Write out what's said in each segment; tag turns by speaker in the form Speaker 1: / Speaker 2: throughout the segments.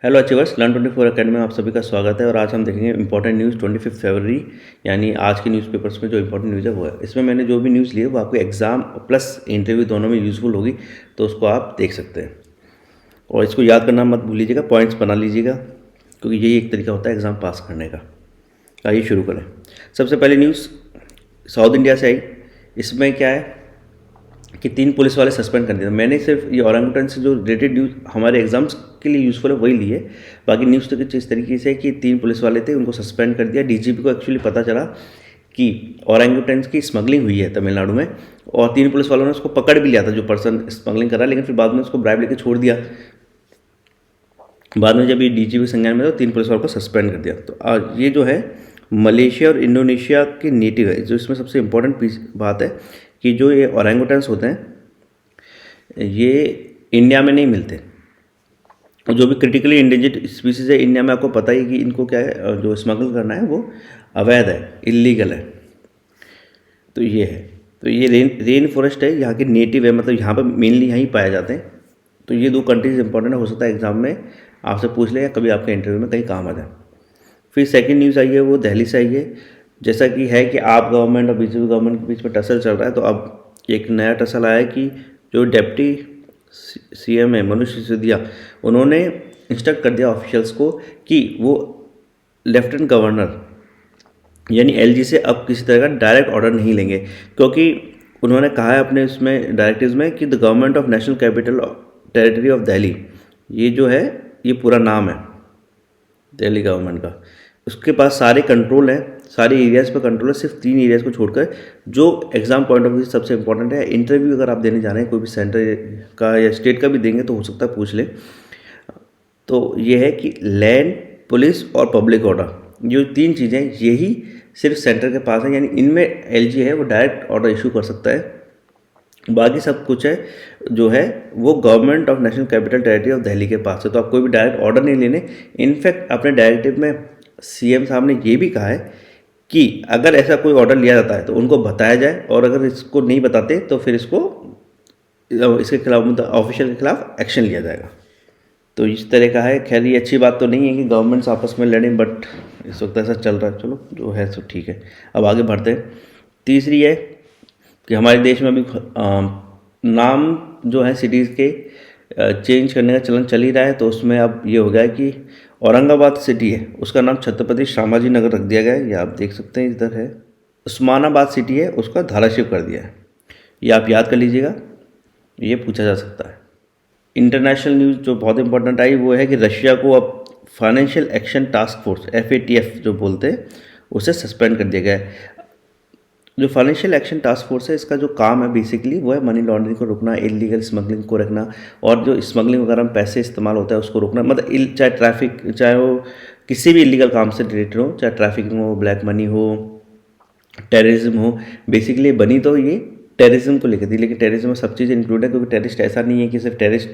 Speaker 1: Hello achievers, Learn24 academy में आप सभी का स्वागत है। और आज हम देखेंगे इंपॉर्टेंट न्यूज़ 25 फरवरी, यानी आज के न्यूज़पेपर्स में जो इंपॉर्टेंट न्यूज़ है वो है। इसमें मैंने जो भी न्यूज़ ली है वो आपको एग्जाम प्लस इंटरव्यू दोनों में यूज़फुल होगी, तो उसको आप देख सकते हैं। और इसको याद करना मत भूलिएगा, पॉइंट्स बना लीजिएगा, क्योंकि यही एक तरीका होता है एग्ज़ाम पास करने का। आइए शुरू करें। सबसे पहले न्यूज़ साउथ इंडिया से आई। इसमें क्या है कि 3 पुलिस वाले सस्पेंड कर दिए। मैंने सिर्फ ये औरंगुटन से जो रिलेटेड न्यूज़ हमारे एग्जाम्स के लिए यूज़फुल है वही ली है। बाकी न्यूज़ तो कुछ इस तरीके से है कि 3 पुलिस वाले थे, उनको सस्पेंड कर दिया। डीजीपी को एक्चुअली पता चला कि औरंगुटन की स्मगलिंग हुई है तमिलनाडु में, और 3 पुलिस वालों ने उसको पकड़ भी लिया था जो पर्सन स्मगलिंग करा, लेकिन फिर बाद में उसको ब्राइब लेके छोड़ दिया। बाद में जब ये डीजीपी संज्ञान में था, 3 पुलिस वालों को सस्पेंड कर दिया। तो ये जो है मलेशिया और इंडोनेशिया के नेटिव है। जो इसमें सबसे इम्पोर्टेंट बात है कि जो ये औरंगुटन्स होते हैं ये इंडिया में नहीं मिलते। जो भी क्रिटिकली इंडेंजर्ड स्पीसीज है इंडिया में, आपको पता ही कि इनको क्या है, जो स्मगल करना है वो अवैध है, इलीगल है। तो ये है, तो ये रेन फॉरेस्ट है, यहाँ के नेटिव है, मतलब यहाँ पर मेनली यहाँ ही पाए जाते हैं। तो ये 2 कंट्रीज इंपॉर्टेंट हो सकता है एग्जाम में आपसे पूछ ले या कभी आपके इंटरव्यू में कहीं काम आ जाए। फिर सेकंड न्यूज़ आई है वो दिल्ली से आई है। जैसा कि है कि आप गवर्नमेंट और बीजेपी गवर्नमेंट के बीच में टसल चल रहा है, तो अब एक नया टसल आया है कि जो डिप्टी सीएम है मनोज सिसोदिया, उन्होंने इंस्ट्रक्ट कर दिया ऑफिशियल्स को कि वो लेफ्टिनेंट गवर्नर यानी एलजी से अब किसी तरह का डायरेक्ट ऑर्डर नहीं लेंगे, क्योंकि उन्होंने कहा है अपने इसमें डायरेक्टिव्स में कि the government of national capital territory of Delhi, ये जो है ये पूरा नाम है दिल्ली गवर्नमेंट का, उसके पास सारे कंट्रोल हैं, सारे एरियाज़ पर कंट्रोल है, सिर्फ 3 एरियाज़ को छोड़कर, जो एग्जाम पॉइंट ऑफ व्यू से सबसे इंपॉर्टेंट है। इंटरव्यू अगर आप देने जा रहे हैं कोई भी सेंटर का या स्टेट का भी देंगे तो हो सकता है पूछ ले। तो ये है कि लैंड, पुलिस और पब्लिक ऑर्डर, जो 3 चीज़ें यही सिर्फ सेंटर के पास है, यानी इनमें एलजी है वो डायरेक्ट ऑर्डर इशू कर सकता है। बाकी सब कुछ है जो है वो government of national capital territory of Delhi के पास है। तो आप कोई भी डायरेक्ट ऑर्डर नहीं लेने। इनफैक्ट अपने डायरेक्टिव में सीएम साहब ने ये भी कहा है कि अगर ऐसा कोई ऑर्डर लिया जाता है तो उनको बताया जाए, और अगर इसको नहीं बताते तो फिर इसके खिलाफ, मतलब ऑफिशियल के खिलाफ एक्शन लिया जाएगा। तो इस तरह का है। खैर ये अच्छी बात तो नहीं है कि गवर्नमेंट्स आपस में लड़ें, बट इस वक्त ऐसा चल रहा है। चलो जो है सो ठीक है, अब आगे बढ़ते हैं। तीसरी है कि हमारे देश में अभी नाम जो है सिटीज़ के चेंज करने का चलन चल ही रहा है। तो उसमें अब ये हो गया है कि औरंगाबाद सिटी है उसका नाम छत्रपति शिवाजी नगर रख दिया गया है। ये आप देख सकते हैं, इधर है। उस्मानाबाद सिटी है उसका धाराशिव कर दिया है। ये आप याद कर लीजिएगा, ये पूछा जा सकता है। इंटरनेशनल न्यूज़ जो बहुत इंपॉर्टेंट आई वो है कि रशिया को अब financial action task force FATF जो बोलते हैं उसे सस्पेंड कर दिया गया है। जो फाइनेंशियल एक्शन टास्क फोर्स है इसका जो काम है बेसिकली वो है मनी लॉन्ड्रिंग को रोकना, इलीगल स्मगलिंग को रखना, और जो स्मगलिंग वगैरह में पैसे इस्तेमाल होता है उसको रोकना। मतलब चाहे ट्रैफिक, चाहे वो किसी भी इलीगल काम से रिलेटेड हो, चाहे ट्रैफिकिंग हो, ब्लैक मनी हो, टेररिज्म हो। बेसिकली बनी तो ये टेररिज्म को लेकर थी, लेकिन टेररिज्म में सब चीज़ें इंक्लूड है, क्योंकि टेररिस्ट ऐसा नहीं है कि सिर्फ टेररिस्ट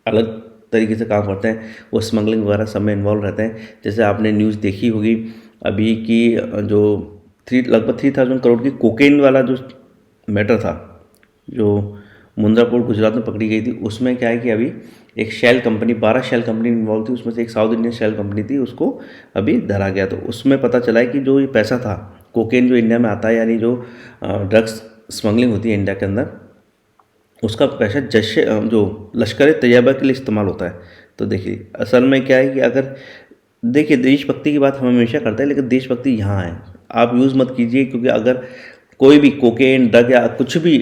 Speaker 1: अलग तरीके से काम करते हैं, वो स्मगलिंग वगैरह सब में इन्वॉल्व रहते हैं। जैसे आपने न्यूज़ देखी होगी अभी की जो लगभग 3000 करोड़ की कोकेन वाला जो मैटर था, जो मुंद्रापुर गुजरात में पकड़ी गई थी, उसमें क्या है कि अभी एक shell company, 12 shell company involve थी, उसमें से एक साउथ इंडियन शेल कंपनी थी, उसको अभी धरा गया। तो उसमें पता चला है कि जो ये पैसा था, कोकेन जो इंडिया में आता है, यानी जो ड्रग्स स्मगलिंग होती है इंडिया के अंदर, उसका पैसा जो लश्कर तैयबा के लिए इस्तेमाल होता है। तो देखिए असल में क्या है कि अगर देखिए देशभक्ति की बात हम हमेशा करते हैं, लेकिन देशभक्ति यहाँ है, आप यूज़ मत कीजिए, क्योंकि अगर कोई भी कोकेन, ड्रग या कुछ भी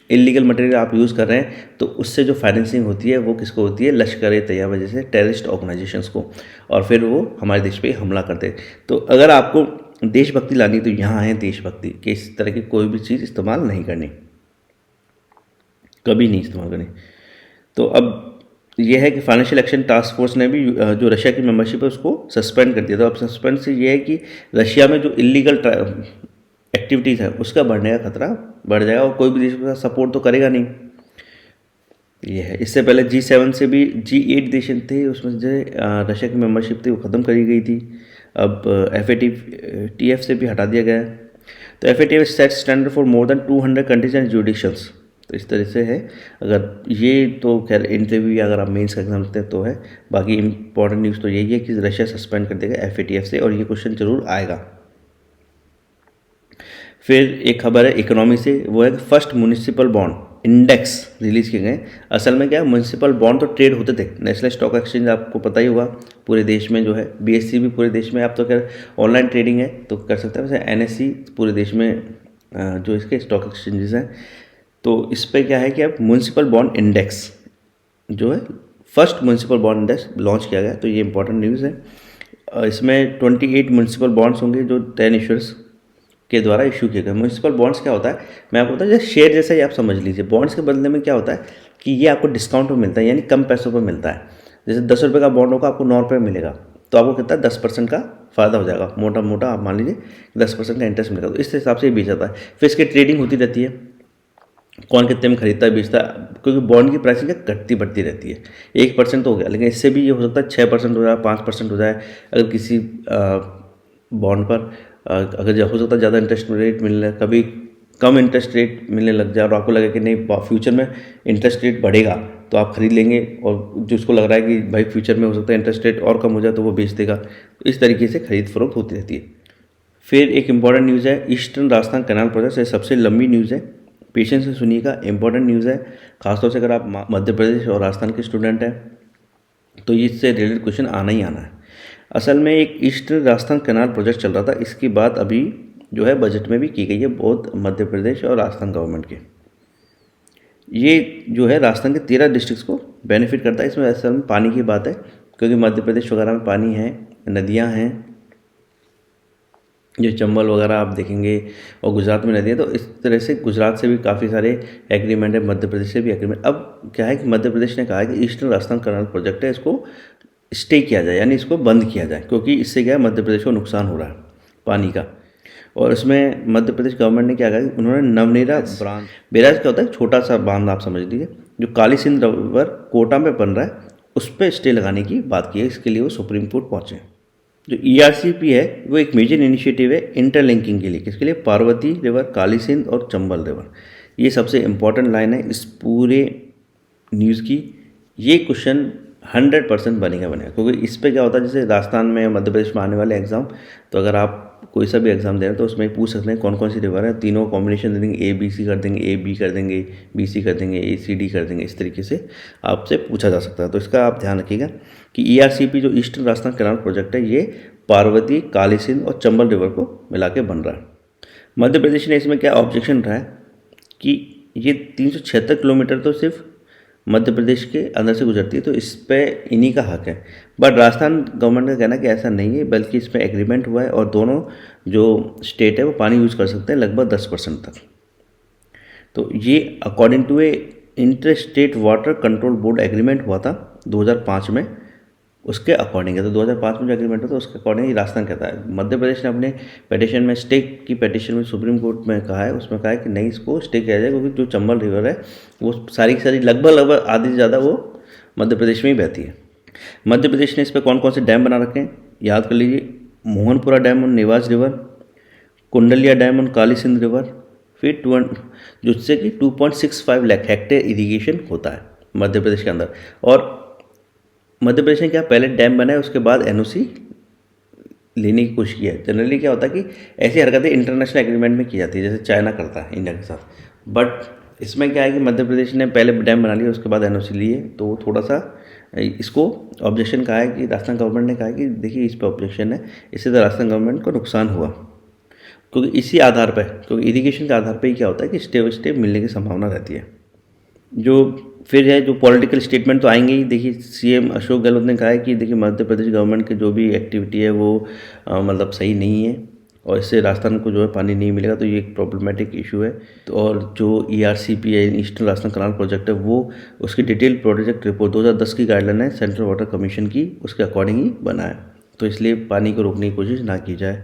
Speaker 1: इलीगल मटेरियल आप यूज़ कर रहे हैं तो उससे जो फाइनेंसिंग होती है वो किसको होती है? लश्कर तैयबा जैसे टेररिस्ट ऑर्गेनाइजेशंस को, और फिर वो हमारे देश पे हमला करते हैं। तो अगर आपको देशभक्ति लानी तो यहाँ है देशभक्ति कि इस तरह की कोई भी चीज़ इस्तेमाल नहीं करनी, कभी नहीं इस्तेमाल करनी। तो अब यह है कि फाइनेंशियल एक्शन टास्क फोर्स ने भी जो रशिया की मेंबरशिप है उसको सस्पेंड कर दिया। तो अब सस्पेंड से ये है कि रशिया में जो इलीगल एक्टिविटीज़ है उसका बढ़ने का खतरा बढ़ जाएगा, और कोई भी देश उसका सपोर्ट तो करेगा नहीं। ये है। इससे पहले G7 से भी G8 देश थे, उसमें से रशिया की मेंबरशिप थी वो ख़त्म करी गई थी। अब FATF से भी हटा दिया गया है। तो FATF set standard for more than 200 countries and jurisdictions. तो इस तरह से है। अगर ये तो खैर इंटरव्यू या अगर आप मेंस का एग्जाम देते हैं तो है, बाकी इंपॉर्टेंट न्यूज़ तो यही है कि रशिया सस्पेंड कर देगा FATF से, और ये क्वेश्चन जरूर आएगा। फिर एक खबर है इकोनॉमी से, वो है first municipal bond index release किए गए। असल में क्या, म्यूनिसिपल बॉन्ड तो ट्रेड होते थे, नेशनल स्टॉक एक्सचेंज आपको पता ही होगा पूरे देश में जो है, BSE भी पूरे देश में, आप तो खैर ऑनलाइन ट्रेडिंग है तो कर सकते हैं, वैसे NSE पूरे देश में जो इसके स्टॉक एक्सचेंजेस हैं। तो इस पर क्या है कि अब म्यूनिसिपल बॉन्ड इंडेक्स जो है, first municipal bond index launch किया गया, तो ये इंपॉर्टेंट न्यूज़ है। इसमें 28 म्यूनिसिपल बॉन्ड्स होंगे जो 10 इशूर्स के द्वारा इशू किए गए। म्यूनिसिपल बॉन्ड्स क्या होता है, मैं आपको बताऊँ, जैसे शेयर जैसा ही आप समझ लीजिए। बॉन्ड्स के बदले में क्या होता है कि ये आपको डिस्काउंट पर मिलता है, यानी कम पैसों पर मिलता है। जैसे 10 रुपये का बॉन्ड होगा, आपको 9 रुपये मिलेगा, तो आपको कितना 10% का फ़ायदा हो जाएगा, मोटा मोटा आप मान लीजिए 10% का इंटरेस्ट मिलेगा। तो इस हिसाब से ही बेचा जाता है। फिर इसकी ट्रेडिंग होती रहती है, कौन कितने में खरीदता है बेचता है, क्योंकि बॉन्ड की प्राइसिंग घटती बढ़ती रहती है। 1% तो हो गया, लेकिन इससे भी ये हो सकता है 6% हो जाए, 5% हो जाए। अगर किसी बॉन्ड पर अगर हो सकता है ज़्यादा इंटरेस्ट रेट मिलने, कभी कम इंटरेस्ट रेट मिलने लग जाए और आपको लगे कि नहीं फ्यूचर में इंटरेस्ट रेट बढ़ेगा, तो आप खरीद लेंगे, और जिसको लग रहा है कि भाई फ्यूचर में हो सकता है इंटरेस्ट रेट और कम हो जाए तो वो बेच देगा। तो इस तरीके से खरीद फरोख्त होती रहती है। फिर एक इंपॉर्टेंट न्यूज़ है ईस्टर्न राजस्थान कैनाल प्रोजेक्ट, ये सबसे लंबी न्यूज़ है, पेशेंस से सुनिएगा, इंपॉर्टेंट न्यूज़ है। खासतौर से अगर आप मध्य प्रदेश और राजस्थान के स्टूडेंट हैं तो इससे रिलेटेड क्वेश्चन आना ही आना है। असल में एक ईस्टर्न राजस्थान कैनाल प्रोजेक्ट चल रहा था, इसकी बात अभी जो है बजट में भी की गई है, बहुत मध्य प्रदेश और राजस्थान गवर्नमेंट के। ये जो है राजस्थान के 13 डिस्ट्रिक्ट्स को बेनिफिट करता है। इसमें असल में पानी की बात है, क्योंकि मध्य प्रदेश वगैरह में पानी है, नदियाँ हैं, जो चंबल वगैरह आप देखेंगे, और गुजरात में नदी है। तो इस तरह से गुजरात से भी काफ़ी सारे एग्रीमेंट है, मध्य प्रदेश से भी एग्रीमेंट। अब क्या है कि मध्य प्रदेश ने कहा है कि ईस्टर्न राजस्थान कैनाल प्रोजेक्ट है, इसको स्टे किया जाए, यानी इसको बंद किया जाए, क्योंकि इससे क्या है मध्य प्रदेश को नुकसान हो रहा है पानी का। और इसमें मध्य प्रदेश गवर्नमेंट ने क्या कहा, उन्होंने नवनेरा बांध, बैराज क्या होता है, छोटा सा बांध आप समझ लीजिए, जो काली सिंध रिवर कोटा में बन रहा है, उस पर स्टे लगाने की बात की है। इसके लिए वो सुप्रीम कोर्ट पहुँचे। जो ERCP है वो एक मेजर इनिशिएटिव है इंटरलिंकिंग के लिए, किसके लिए, पार्वती रिवर, काली सिंध और चंबल रिवर। ये सबसे इम्पॉर्टेंट लाइन है इस पूरे न्यूज़ की। ये क्वेश्चन 100% बनेगा, क्योंकि इस पे क्या होता है, जैसे राजस्थान में मध्य प्रदेश में आने वाले एग्जाम, तो अगर आप कोई सा भी एग्जाम दे रहे हैं तो उसमें पूछ सकते हैं कौन कौन सी रिवर है, तीनों कॉम्बिनेशन दे देंगे, ABC कर देंगे, AB कर देंगे, BC कर देंगे, ACD कर देंगे, इस तरीके से आपसे पूछा जा सकता है। तो इसका आप ध्यान रखिएगा कि ERCP जो ईस्टर्न राजस्थान कैनाल प्रोजेक्ट है, ये पार्वती, काली सिंध और चंबल रिवर को मिला के बन रहा है। मध्य प्रदेश ने इसमें क्या ऑब्जेक्शन रहा है कि ये 376 किलोमीटर तो सिर्फ मध्य प्रदेश के अंदर से गुजरती है, तो इस पर इन्हीं का हक है। बट राजस्थान गवर्नमेंट का कहना है कि ऐसा नहीं है, बल्कि इस पर एग्रीमेंट हुआ है और दोनों जो स्टेट है वो पानी यूज़ कर सकते हैं लगभग 10% तक। तो ये according to a inter state water control board agreement हुआ था 2005 में, उसके अकॉर्डिंग है। तो 2005 में जो एग्रीमेंट होता है उसके अकॉर्डिंग ही राजस्थान कहता है। मध्य प्रदेश ने अपने पिटीशन में, स्टे की पिटीशन में सुप्रीम कोर्ट में कहा है, उसमें कहा है कि नहीं, इसको स्टे किया जाए, क्योंकि जो चंबल रिवर है वो सारी की सारी लगभग आधी से ज़्यादा वो मध्य प्रदेश में ही बहती है। मध्य प्रदेश ने इस पर कौन कौन से डैम बना रखे हैं याद कर लीजिए, Mohanpura dam on Newaj river, Kundalia dam on Kali Sindh river, फिर जिससे कि 2.65 लाख हेक्टेयर इरीगेशन होता है मध्य प्रदेश के अंदर। और मध्य प्रदेश ने क्या पहले डैम बनाया, उसके बाद NOC लेने की कोशिश किया है। जनरली क्या होता है कि ऐसी हरकतें इंटरनेशनल एग्रीमेंट में की जाती है, जैसे चाइना करता है इंडिया के साथ। बट इसमें क्या है कि मध्य प्रदेश ने पहले डैम बना लिया, उसके बाद NOC लिए, तो वो थोड़ा सा इसको ऑब्जेक्शन कहा है कि राजस्थान गवर्नमेंट ने कहा है कि देखिए इस पर ऑब्जेक्शन है, इससे तो राजस्थान गवर्नमेंट को नुकसान हुआ, क्योंकि इसी आधार पर, क्योंकि इरीगेशन के आधार पर ही क्या होता है कि स्टे मिलने की संभावना रहती है। जो फिर है जो पॉलिटिकल स्टेटमेंट तो आएंगे ही। देखिए CM अशोक गहलोत ने कहा है कि देखिए मध्य प्रदेश गवर्नमेंट की जो भी एक्टिविटी है वो मतलब सही नहीं है, और इससे राजस्थान को जो है पानी नहीं मिलेगा, तो ये एक प्रॉब्लमेटिक इशू है। तो और जो ERCP है, ईस्टर्न राजस्थान कैनाल प्रोजेक्ट है, वो उसकी डिटेल प्रोजेक्ट रिपोर्ट 2010 की गाइडलाइन है सेंट्रल वाटर कमीशन की, उसके अकॉर्डिंग ही बना है। तो इसलिए पानी को रोकने की कोशिश ना की जाए।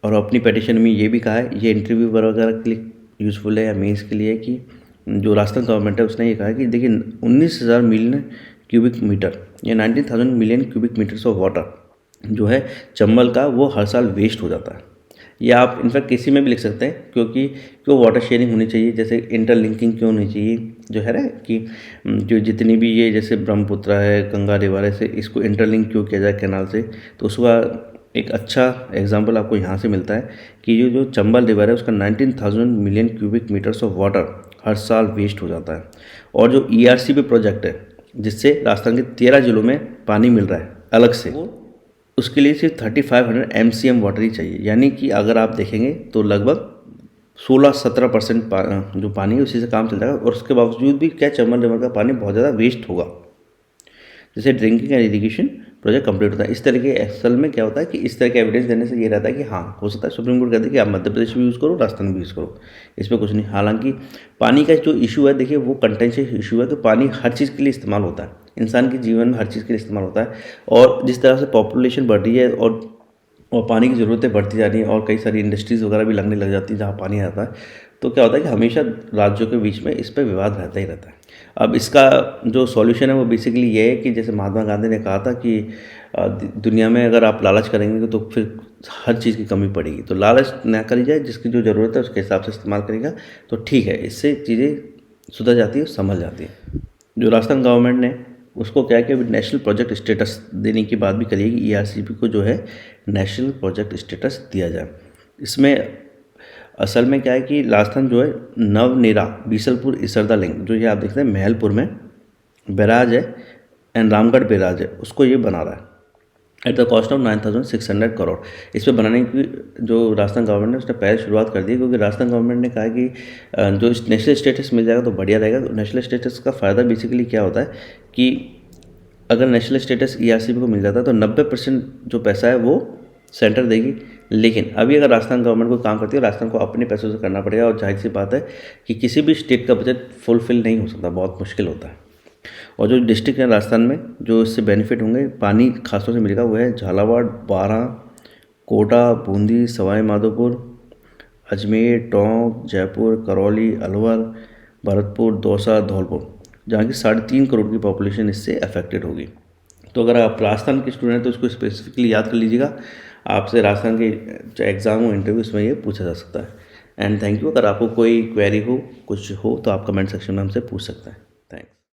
Speaker 1: और अपनी पिटीशन में ये भी कहा है, ये इंटरव्यू वगैरह के लिए यूज़फुल है या मेंस के लिए, कि जो राजस्थान गवर्नमेंट है उसने ये कहा है कि देखिए 19,000 मिलियन क्यूबिक मीटर या 19,000 million cubic metres of water जो है चंबल का, वो हर साल वेस्ट हो जाता है। या आप इनफैक्ट किसी में भी लिख सकते हैं, क्योंकि क्यों वाटर शेयरिंग होनी चाहिए, जैसे इंटरलिंकिंग क्यों होनी चाहिए, जो है ना कि जो जितनी भी ये जैसे ब्रह्मपुत्र है, गंगा रिवर है, से इसको इंटरलिंक क्यों किया जाए कैनाल से। तो उसका एक अच्छा एग्जांपल आपको यहाँ से मिलता है कि जो चंबल रिवर है उसका 19,000 million cubic metres of water हर साल वेस्ट हो जाता है। और जो ERCP प्रोजेक्ट है जिससे राजस्थान के 13 जिलों में पानी मिल रहा है अलग से, उसके लिए सिर्फ 3500 MCM वाटर ही चाहिए। यानी कि अगर आप देखेंगे तो लगभग 16-17% जो पानी है उसी से काम चल जाएगा। और उसके बावजूद भी क्या चंबल रिवर का पानी बहुत ज़्यादा वेस्ट होगा, जैसे drinking and irrigation project complete होता है। इस तरह के असल में क्या होता है कि इस तरह के एविडेंस देने से ये रहता है कि हाँ हो सकता है सुप्रीम कोर्ट कहते हैं कि आप मध्य प्रदेश भी यूज़ करो, राजस्थान भी यूज़ करो, इसमें कुछ नहीं। हालांकि पानी का जो इशू है, देखिए वो कंटेंशियस इशू है कि पानी हर चीज़ के लिए इस्तेमाल होता है, इंसान के जीवन में हर चीज़ के लिए इस्तेमाल होता है। और जिस तरह से पॉपुलेशन बढ़ रही है और पानी की ज़रूरतें बढ़ती जा रही हैं और कई सारी इंडस्ट्रीज़ वगैरह भी लगने लग जाती हैं जहाँ पानी आता है, तो क्या होता है कि हमेशा राज्यों के बीच में इस पर विवाद रहता ही रहता है। अब इसका जो सॉल्यूशन है वो बेसिकली ये है कि जैसे महात्मा गांधी ने कहा था कि दुनिया में अगर आप लालच करेंगे तो फिर हर चीज़ की कमी पड़ेगी, तो लालच ना करी जाए, जिसकी जो ज़रूरत है उसके हिसाब से इस्तेमाल करेगा तो ठीक है, इससे चीज़ें सुधर जाती है, संभल जाती है। जो राजस्थान गवर्नमेंट ने उसको क्या किया, अभी नेशनल प्रोजेक्ट स्टेटस देने की बात भी करिए कि ERCP को जो है नेशनल प्रोजेक्ट स्टेटस दिया जाए। इसमें असल में क्या है कि राजस्थान जो है नवनेरा बीसलपुर इसरदा लिंक, जो ये आप देखते हैं महलपुर में बैराज है एंड रामगढ़ बैराज है, उसको ये बना रहा है at the cost of 9,600 crore. इस पर बनाने की जो राजस्थान गवर्नमेंट ने उसने पहले शुरुआत कर दी, क्योंकि राजस्थान गवर्नमेंट ने कहा कि जो नेशनल स्टेटस मिल जाएगा तो बढ़िया रहेगा। तो नेशनल स्टेटस का फ़ायदा बेसिकली क्या होता है कि अगर नेशनल स्टेटस ERCP को मिल जाता है तो 90% जो पैसा है वो सेंटर देगी। लेकिन अभी अगर राजस्थान गवर्नमेंट को काम करती है, राजस्थान को अपने पैसों से करना पड़ेगा, और जाहिर सी बात है कि किसी भी स्टेट का बजट फुलफिल नहीं हो सकता, बहुत मुश्किल होता है। और जो डिस्ट्रिक्ट है राजस्थान में जो इससे बेनिफिट होंगे, पानी खासतौर से मिलेगा, वो है झालावाड़, बारां, कोटा, बूंदी, सवाई माधोपुर, अजमेर, टोंक, जयपुर, करौली, अलवर, भरतपुर, दौसा, धौलपुर, जहाँ की 3.5 करोड़ की पॉपुलेशन इससे अफेक्टेड होगी। तो अगर आप राजस्थान के स्टूडेंट हैं तो इसको स्पेसिफिकली याद कर लीजिएगा, आपसे राजस्थान के चाहे एग्ज़ाम हो, इंटरव्यू, इसमें ये पूछा जा सकता है। And thank you. अगर आपको कोई क्वेरी हो, कुछ हो, तो आप कमेंट सेक्शन में हमसे पूछ सकते हैं।